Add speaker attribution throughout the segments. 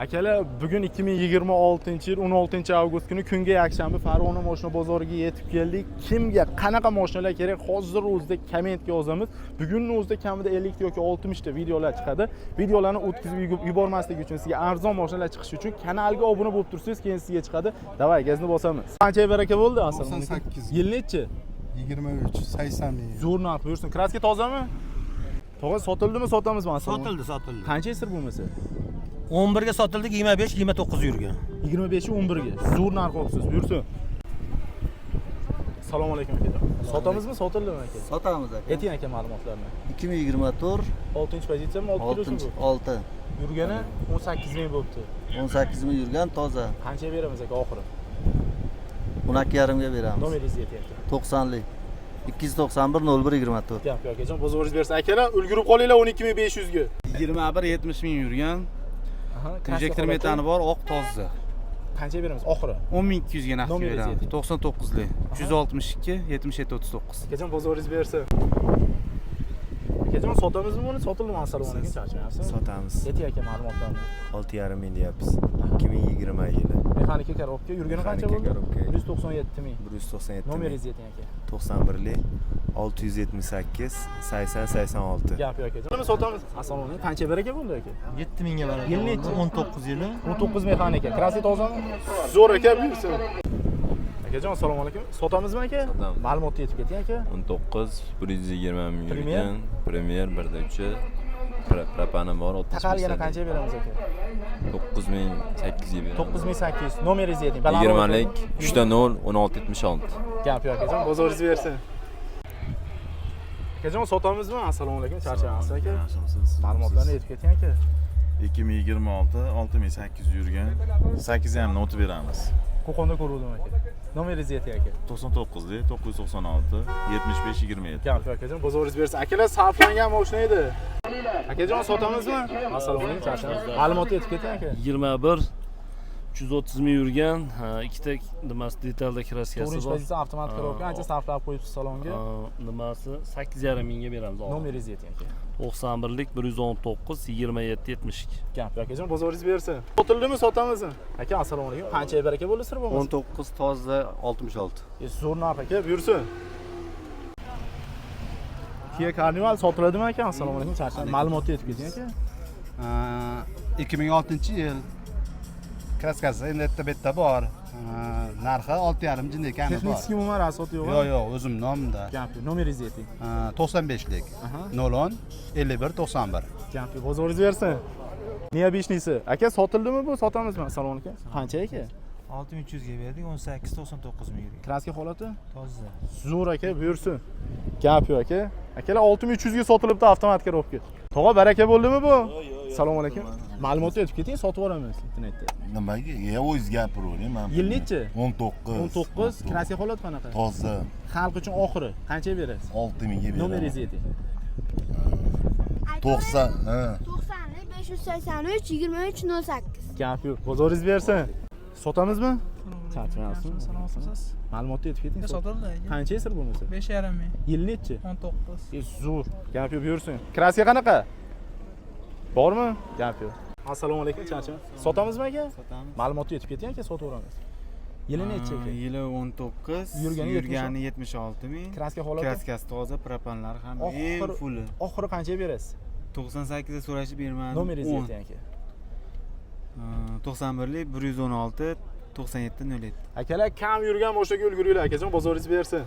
Speaker 1: Akalar, bugun 2026-yil 16-avgust kuni kunga yakshanba Farg'ona mashina bozoriga yetib keldik. Kimga qanaqa mashinalar kerak? Hozir o'zida kommentga yozamiz. Bugunning o'zida kamida 50 yoki 60 ta videolar chiqadi. Videolarni o'tkazib yubormaslik uchun, sizga arzon mashinalar chiqishi uchun kanalga obuna bo'lib tursangiz, keyin sizga chiqadi. Davay, gazni bosamiz. Qancha baraka bo'ldi aslida?
Speaker 2: 98.
Speaker 1: Yil nechi?
Speaker 2: 23, 80 ming.
Speaker 1: Zo'r narx buyursin. Kraska tozami? Tog'a sotildimi, sotamizmi aslida?
Speaker 3: Sotildi.
Speaker 1: Qancha sir bo'lmasa?
Speaker 3: 11 ga sotildi, 25-29 yurgan.
Speaker 1: 25 11 ga. Zo'r narx olibsiz. Buyursin. Assalomu alaykum aka. Sotamizmi, sotildimi aka?
Speaker 3: Sotamiz aka.
Speaker 1: Ayting aka ma'lumotlarni.
Speaker 3: 2024
Speaker 1: 6-pozitsiyami, 6 kilosi bu?
Speaker 3: 6.
Speaker 1: Yurgani 18 ming bo'libdi.
Speaker 3: 18 ming yurgan toza.
Speaker 1: Qancha beramiz aka oxiri?
Speaker 3: 12,5 ga beramiz.
Speaker 1: Nomeringizni ayting aka.
Speaker 3: 90lik. 291 01 24.
Speaker 1: Gap yo'q akajon, bozoringiz bersa akalar, ulgurib qolinglar 12500 ga.
Speaker 4: 21-70 ming yurgan. Projektor metani bor, oq toza.
Speaker 1: Qancha beramiz oxiri?
Speaker 4: 10200 ga narx
Speaker 1: Nomeringizni
Speaker 4: beramiz.
Speaker 1: ayting.
Speaker 4: 99 lik. 362 77 39.
Speaker 1: Akajon, bozoringiz bersa. Akajon, sotamizmi buni? Sotildimi assalomu alaykum, charchamayapsiz?
Speaker 5: Sotamiz.
Speaker 1: Ayting aka ma'lumotlarni.
Speaker 5: 6,5 ming deyapmiz. 2020 yili.
Speaker 1: Mexanika korobka yurgani qancha
Speaker 5: Mexanika
Speaker 1: bo'ldi?
Speaker 5: korobka.
Speaker 1: 197 ming.
Speaker 5: 197 ming.
Speaker 1: Nomeringizni ayting aka.
Speaker 5: 91 lik. 678 80 86.
Speaker 1: Gap yo'q aka. Nima sotamiz? Assalomu alaykum. Qancha baraka bo'ldi aka?
Speaker 3: 7000 ga beradi.
Speaker 1: Yil nechi?
Speaker 3: 19 yili.
Speaker 1: 19 mexanika. Krasi tozami? Zo'r aka, buyursin. Akajon, assalomu alaykum. Sotamizmi aka?
Speaker 6: Sotamiz.
Speaker 1: Ma'lumotni yetib keting aka.
Speaker 6: 19 120 ming
Speaker 1: Premier?
Speaker 6: yurgan. Premier 1.3 propani bor 30
Speaker 1: Taqalgani qancha beramiz aka?
Speaker 6: 9800 ga beramiz.
Speaker 1: 9800. Nomeringizni ayting.
Speaker 6: 20 lik 3.0 1676.
Speaker 1: Gap yo'q akajon, bozoringiz bersin. Akajon, sotamizmi? Assalomu alaykum. Charchamayapsiz aka. Ma'lumotlarni yetib keting aka.
Speaker 7: 2026 6800 yurgan 8,5 not beramiz.
Speaker 1: Qo'qonda ko'ruvdim aka. Nomeringizni ayting aka.
Speaker 7: 99 lik 996 75 27.
Speaker 1: Gap yo'q akajon, bozoringiz bersin. Akalar, sarflangan mashina edi. Akajon, sotamizmi? Assalomu alaykum. Charchamayapsiz. Ma'lumotni yetib keting aka.
Speaker 8: 21 330 ming yurgan, ikkita nimasi detalda kraskasi
Speaker 1: 4
Speaker 8: bor.
Speaker 1: pozitsiya avtomatik korobka, ancha sarflab qo'yibsiz salonga.
Speaker 8: Nimasi 8,5 mingga beramiz.
Speaker 1: Nomeringizni ayting aka.
Speaker 8: 91 lik 119 27 72.
Speaker 1: Gap yo'q akajon, bozoringiz bersin. Sotildimi, sotamizmi? Aka, assalomu alaykum. Qancha baraka bo'ldi sir bo'lmasa?
Speaker 3: 19 toza 66.
Speaker 1: Zo'r narx aka, buyursin. Kia Carnival sotiladimi aka? Assalomu alaykum. Charchamayapsiz. Ma'lumotni yetib keting aka.
Speaker 2: 2006-yil. Kraskasi endi bitta bor. Narxi 6,5 jin ekani bor.
Speaker 1: Texnik umuman rasot yo'q.
Speaker 2: Yo'q, o'zim nomimda.
Speaker 1: Gap yo'q. Nomeringizni ayting.
Speaker 2: 95 lik. 01 51 91.
Speaker 1: Gap yo'q. Bozoringiz bersin. Niya beshnisi? Aka, sotildimi bu? Sotamizmi? Assalomu alaykum. Qancha aka?
Speaker 3: 6300 ga berdik, 18-99 ming yurgan.
Speaker 1: Kraska holati?
Speaker 3: Toza.
Speaker 1: Zo'r aka, buyursin. Gap yo'q aka. Akalar 6300 ga sotilibdi avtomatik korobka. Tog'a, baraka bo'ldimi bu? Assalomu alaykum. Ma'lumotni aytib keting, sotib yuboramiz internetda.
Speaker 9: Nimaga? O'zingiz gapiravering, men.
Speaker 1: Yil nechi?
Speaker 9: 19.
Speaker 1: 19. Kraska holat qanaqa?
Speaker 9: Toza.
Speaker 1: Xalq uchun oxiri qancha berasiz?
Speaker 9: 6000 ga beraman.
Speaker 1: Nomeringizni ayting.
Speaker 9: 90, ha.
Speaker 10: 90lik 583 23 08.
Speaker 1: Gap yo'q. Bozoringiz bersin. Sotamizmi? Charchamayapsizmi? Ma'lumotni yetib keting.
Speaker 4: Sotildi.
Speaker 1: Qancha sir bo'lmasa?
Speaker 4: 5,5 ming.
Speaker 1: Yil nechi?
Speaker 4: 19.
Speaker 1: Zo'r. Gap yo'q, buyursin. Kraska qanaqa? Bormi? Gap yo'q. Assalomu alaykum, charcham. Sotamizmi aka?
Speaker 4: Sotamiz.
Speaker 1: Ma'lumotni yetib keting aka, sotib yuboramiz. Yili nechi aka?
Speaker 4: Yili 19,
Speaker 1: Yurgani
Speaker 4: yurgani 76 ming.
Speaker 1: Kraska holati?
Speaker 4: Kraskasi toza, propanlari ham eng fulli.
Speaker 1: Oxiri qancha berasiz?
Speaker 4: 98 ga so'rashib bermadim.
Speaker 1: Nomeringizni ayting aka.
Speaker 4: 91 lik 116 97 07.
Speaker 1: Akalar, kam yurgan mashinaga ulguringlar akajon, bozoringiz bersin.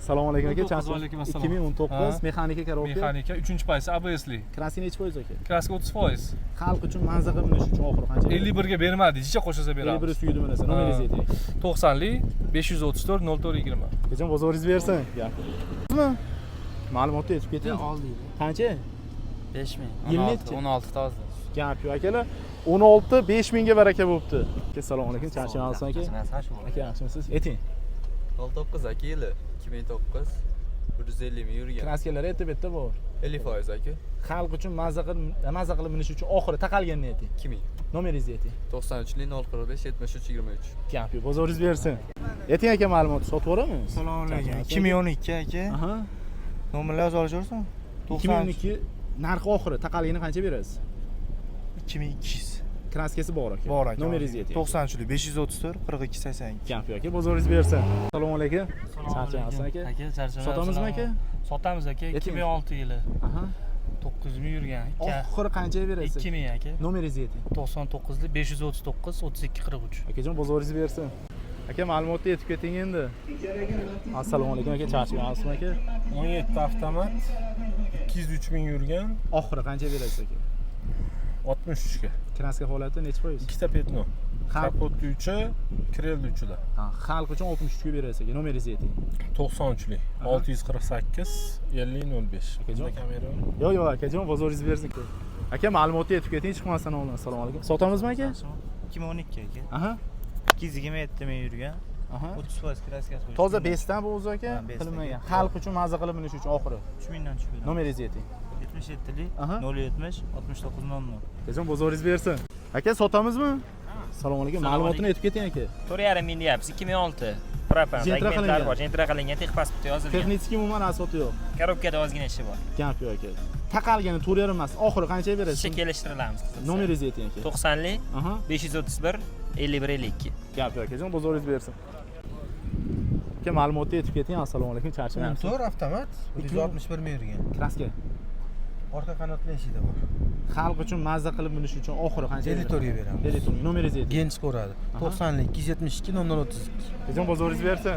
Speaker 1: Assalomu alaykum aka, charcham.
Speaker 4: Alaykum assalom.
Speaker 1: 2019 mexanika korobka.
Speaker 4: Mexanika 3-paysi ABS'li.
Speaker 1: Kraska nechi foiz aka?
Speaker 4: Kraska 30%.
Speaker 1: Xalq uchun manzara minish uchun oxiri qancha?
Speaker 4: 51 ga bermadi, jicha qo'shilsa beramiz.
Speaker 1: 51 suyudimi desa, nomeringizni ayting.
Speaker 4: 90 lik 534 04 20.
Speaker 1: Akajon, bozoringiz bersin. Gap. Ma'lumotni yetib keting.
Speaker 3: Oldik.
Speaker 1: Qancha?
Speaker 3: 5000.
Speaker 1: Yil nechi?
Speaker 4: 16 toza.
Speaker 1: Gap yo'q akalar. 16 5000 ga baraka bo'libdi. Assalomu alaykum, charchamayapsiz aka. Aka, yaxshimisiz? Ayting.
Speaker 11: 19 aka yili 2009 150 ming yurgan.
Speaker 1: Kraskalar aytib bitta bor.
Speaker 11: 50% aka.
Speaker 1: Xalq uchun maza qilib minish uchun oxiri taqalganini ayting.
Speaker 11: 2000.
Speaker 1: Nomeringizni ayting.
Speaker 11: 93 lik 045 73 23.
Speaker 1: Gap yo'q, bozoringiz bersin. Ayting aka, ma'lumot sotib yuboramiz.
Speaker 3: Assalomu alaykum. 2012 aka.
Speaker 1: Aha.
Speaker 3: Nomerlar yozib olisharsan?
Speaker 1: 2012 narxi oxiri taqaligini qancha berasiz?
Speaker 3: 2200.
Speaker 1: Kraskasi bor aka.
Speaker 3: Bor aka.
Speaker 1: Nomeringizni ayting.
Speaker 3: 90'chlik 534 42 82.
Speaker 1: Gap yo'q aka, bozoringiz bersin. Assalomu alaykum. Charchamayapsiz aka?
Speaker 3: Aka, charchamayapsiz.
Speaker 1: Sotamizmi aka?
Speaker 3: Sotamiz aka, 2006 yili.
Speaker 1: Aha.
Speaker 3: 900 ming yurgan.
Speaker 1: Oxiri qanchaga berasiz?
Speaker 3: 2000 aka.
Speaker 1: Nomeringizni ayting.
Speaker 3: 99'li 539 32 43.
Speaker 1: Akajon, bozoringiz bersin. Aka, ma'lumotni yetib keting endi. Assalomu alaykum aka, charchamayapsizmi aka?
Speaker 12: 17 avtomat 203 ming yurgan,
Speaker 1: Oxiri qancha berasiz aka?
Speaker 12: 63 ga.
Speaker 1: Kraska holati necha foiz?
Speaker 12: Ikkita petno.
Speaker 1: Xalq
Speaker 12: Kapotli uchi, krelli uchida.
Speaker 1: xalq uchun 63 ga berasiz aka. Nomeringizni ayting.
Speaker 12: 93lik 648 5005.
Speaker 1: Akajon.
Speaker 12: Kamera.
Speaker 1: Yo'q, akajon, bozoringiz bersin aka. Aka, ma'lumotni yetib keting, chiqmasdan oldin. Assalomu alaykum. Sotamizmi aka?
Speaker 3: 2012 aka.
Speaker 1: Aha.
Speaker 3: 227 ming yurgan.
Speaker 1: Aha.
Speaker 3: 30% kraskasi bo'yicha.
Speaker 1: Toza besdan bu o'zi aka,
Speaker 3: Ha, besdan.
Speaker 1: qilinmagan. Xalq uchun maza qilib minish uchun oxiri.
Speaker 3: 3 mingdan tushib beradi.
Speaker 1: Nomeringizni ayting.
Speaker 3: 77lik
Speaker 1: Aha.
Speaker 3: 070 69 00.
Speaker 1: Akajon, bozoringiz bersin. Aka, sotamizmi? Assalomu alaykum. Ma'lumotni aytib keting aka.
Speaker 13: 4,5 ming deyapsiz. 2006 propan
Speaker 1: Jentra
Speaker 13: segmentlar
Speaker 1: qilingan.
Speaker 13: bor. Jentra qilingan, texnik pasporti yozilgan.
Speaker 1: Texnik umuman asoti yo'q.
Speaker 13: Korobkada ozgina ishi bor.
Speaker 1: Gap yo'q aka. Taqalgani 4,5 emas. Oxiri qanchaga berasiz?
Speaker 13: Ishi kelishtirilamiz.
Speaker 1: Nomeringizni ayting aka.
Speaker 13: 90lik
Speaker 1: Aha.
Speaker 13: 531 51 52.
Speaker 1: Gap yo'q akajon, bozoringiz bersin. Aka, ma'lumotni aytib keting. Assalomu alaykum. Charchamayapsiz.
Speaker 12: 14 avtomat 161 ming yurgan.
Speaker 1: Kraska.
Speaker 12: Orqa qanotli eshigi bor.
Speaker 1: Xalq uchun maza qilib minish uchun oxiri qancha?
Speaker 12: 54 ga beramiz.
Speaker 1: 54. Nomeringizni ayting.
Speaker 12: Genç ko'radi. 90lik 272 0032.
Speaker 1: Akajon, bozoringiz bersin.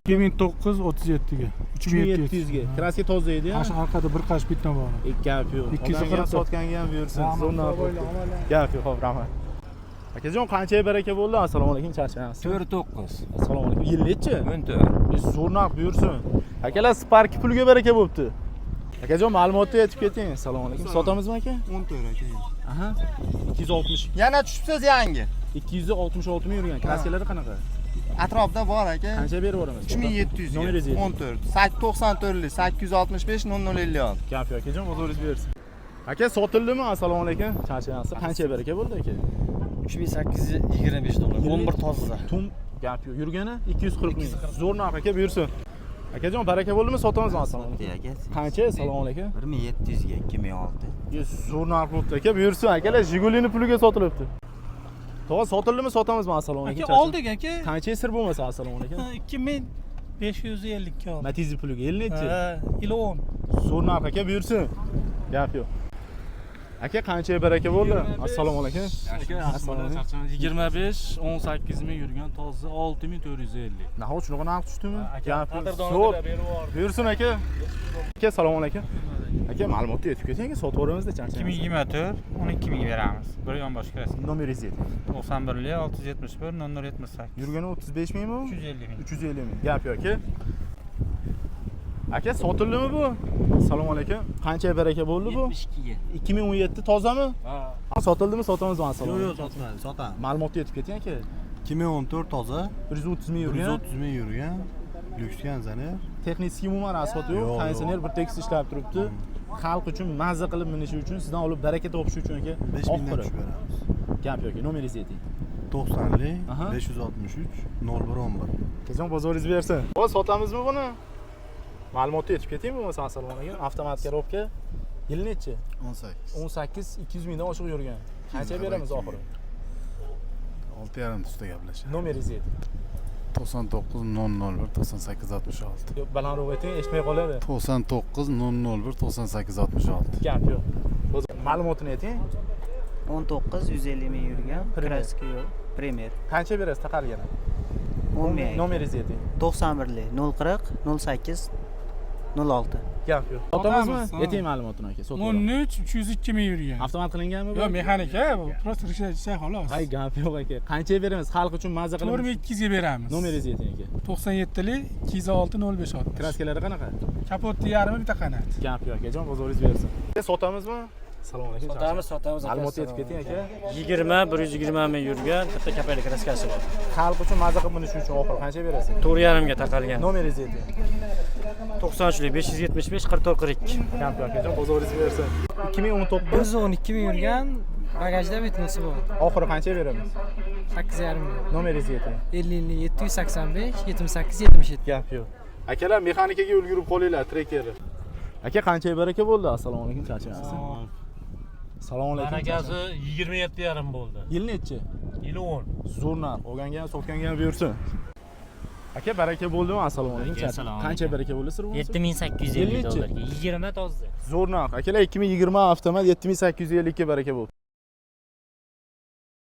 Speaker 12: 2937 ga.
Speaker 1: 3700 ga. Kraska toza edi ya.
Speaker 12: Orqada bir qash bitna bor.
Speaker 1: Gap yo'q. 240 sotganga ham buyursin. Zo'rnab. Gap yo'q, xo'p, rahmat. Akajon, qanchaga baraka bo'ldi? Assalomu alaykum, charchamayapsiz.
Speaker 8: 49.
Speaker 1: Assalomu alaykum. Yil nechi?
Speaker 8: 14.
Speaker 1: Zo'rnaq buyursin. Akalar, Spark pulga baraka bo'libdi. Akajon, ma'lumotni aytib keting. Assalomu alaykum. Sotamizmi aka?
Speaker 12: 14 aka.
Speaker 1: Aha. 260.
Speaker 11: Yana tushibsiz yangi.
Speaker 1: 266 ming yurgan. Kraskalari qanaqa?
Speaker 11: Atrofda bor aka.
Speaker 1: Qancha berib yuboramiz?
Speaker 11: 3700 ga.
Speaker 1: Nomeringizni ayting.
Speaker 11: 14 94lik 865 0056.
Speaker 1: Gap yo'q akajon, bozoringiz bersin. Aka, sotildimi? Assalomu alaykum. Charchamayapsiz. Qancha baraka bo'ldi aka?
Speaker 3: 3825 dollar. 11 toza.
Speaker 1: Tum gap yo'q. Yurgani 240 ming. Zo'r narx aka, buyursin. Akajon, baraka bo'ldimi? Sotamizmi? Assalomu alaykum. Qancha? Assalomu alaykum.
Speaker 3: 1700 ga 2006.
Speaker 1: Zo'r narx bo'libdi aka, buyursin. Akalar, Jigulini puliga sotilibdi. To'g'ri, sotildimi? Sotamizmi? Assalomu alaykum.
Speaker 12: Aka oldik aka.
Speaker 1: Qancha sir bo'lmasa? Assalomu alaykum.
Speaker 12: 2550 ga oldik.
Speaker 1: Matiz puliga yil nechi?
Speaker 12: Yil 10.
Speaker 1: Zo'r narx aka, buyursin. Gap yo'q. Aka, qancha baraka bo'ldi? Assalomu alaykum.
Speaker 8: Assalomu alaykum. 25 18 ming yurgan toza 6450.
Speaker 1: Nahot shunaqa narx tushdimi? Gap yo'q.
Speaker 8: Qadrdonlar berib yubordi.
Speaker 1: Buyursin aka. Aka, assalomu alaykum. Aka, ma'lumotni aytib keting, sotib yuboramizda, charchamaysiz.
Speaker 12: 2024 12 ming beramiz. Bir yonbosh kirasiz.
Speaker 1: Nomeringizni ayting.
Speaker 12: 91lik 671 0078.
Speaker 1: Yurgani 35 mingmi?
Speaker 12: 350 ming.
Speaker 1: 350 ming. Gap yo'q aka. Aka, sotildimi bu? Assalomu alaykum. Qancha baraka bo'ldi bu?
Speaker 13: 72 ga.
Speaker 1: 2017 tozami?
Speaker 3: Ha.
Speaker 1: Sotildimi? Sotamizmi? Assalomu
Speaker 3: Yo'q,
Speaker 1: alaykum.
Speaker 3: sotmadim, sotaman.
Speaker 1: Ma'lumotni aytib keting aka.
Speaker 2: 2014 toza
Speaker 1: 130 ming yurgan.
Speaker 2: 130 ming yurgan. Lyuks kondisioner.
Speaker 1: Texnik umuman asfalt yo'q,
Speaker 2: Yo'q,
Speaker 1: konditsioner bir tekis ishlab turibdi. Xalq uchun mazza qilib minishi uchun, sizdan olib baraka topish uchun aka.
Speaker 2: 5 mingdan tushib beramiz.
Speaker 1: Gap yo'q, nomeringizni ayting.
Speaker 2: 90lik
Speaker 1: Aha.
Speaker 2: 563 0111.
Speaker 1: Akajon, bozoringiz bersin. Hozir sotamizmi buni? Ma'lumotni aytib keting bo'lmasa, assalomu alaykum. Avtomat korobka. Yil nechi?
Speaker 2: 18.
Speaker 1: 18 200 mingdan oshiq yurgan. Qancha beramiz oxiri?
Speaker 2: 6,5 tushda gaplashamiz.
Speaker 1: Nomeringizni ayting.
Speaker 2: 99 001 98 66.
Speaker 1: Yo'q, balandroq ayting, eshitmay qoladi.
Speaker 2: 99 001 98 66.
Speaker 1: Gap yo'q. Ma'lumotini ayting.
Speaker 3: 19 150 ming yurgan.
Speaker 1: Premier.
Speaker 3: Kraska yo'q. Premier.
Speaker 1: Qancha berasiz taqalgani?
Speaker 3: 10 ming.
Speaker 1: Nomeringizni ayting.
Speaker 3: 91lik 040 08 06.
Speaker 1: Gap yo'q. Sotamizmi? Ayting ma'lumotini aka. Sotib.
Speaker 12: 13 302 ming yurgan.
Speaker 1: Avtomat qilinganmi bu?
Speaker 12: Yo'q, mexanika bu. Просто решать xolos.
Speaker 1: Hay, gap yo'q aka. Qancha beramiz? Xalq uchun mazza qilib.
Speaker 12: 4200 ga beramiz.
Speaker 1: Nomeringizni ayting aka.
Speaker 12: 97lik 206 056.
Speaker 1: Kraskalari qanaqa?
Speaker 12: Kapotli yarmi bitta qanat.
Speaker 1: Gap yo'q akajon, bozoringiz bersin. Sotamizmi? Assalomu alaykum.
Speaker 8: Sotamiz.
Speaker 1: Ma'lumot aytib keting aka.
Speaker 8: 20 120 ming yurgan katta kapayli kraskasi bor.
Speaker 1: Xalq uchun mazza qilib minish uchun oxiri qancha berasiz?
Speaker 8: 4,5 ga taqalgan.
Speaker 1: Nomeringizni ayting.
Speaker 8: 93lik 575 44 42.
Speaker 1: Gap yo'q akajon, bozoringiz bersin. 2019
Speaker 12: 112 ming yurgan. Bagajda bitmasi bor.
Speaker 1: oxiri qancha beramiz?
Speaker 12: 8,5 ming.
Speaker 1: Nomeringizni ayting.
Speaker 12: 50 785 78 77.
Speaker 1: Gap yo'q. Akalar, mexanikaga ulgurib qolinglar, trekerni. Aka, qancha baraka bo'ldi? Assalomu alaykum, charchamayapsiz. Assalomu alaykum.
Speaker 8: Barakasi 27,5 bo'ldi.
Speaker 1: Yil nechi?
Speaker 8: Yili 10.
Speaker 1: Zo'r narx. Olganga ham sotganga ham buyursin. Aka baraka bo'ldimi? Assalomu alaykum.
Speaker 13: Assalomu
Speaker 1: Qancha
Speaker 13: alaykum.
Speaker 1: baraka bo'ldi sir bu?
Speaker 13: 7850 dollarga. 20 tozda.
Speaker 1: Zo'r narx. Akalar 2020 avtomat 7850 ga baraka bo'ldi.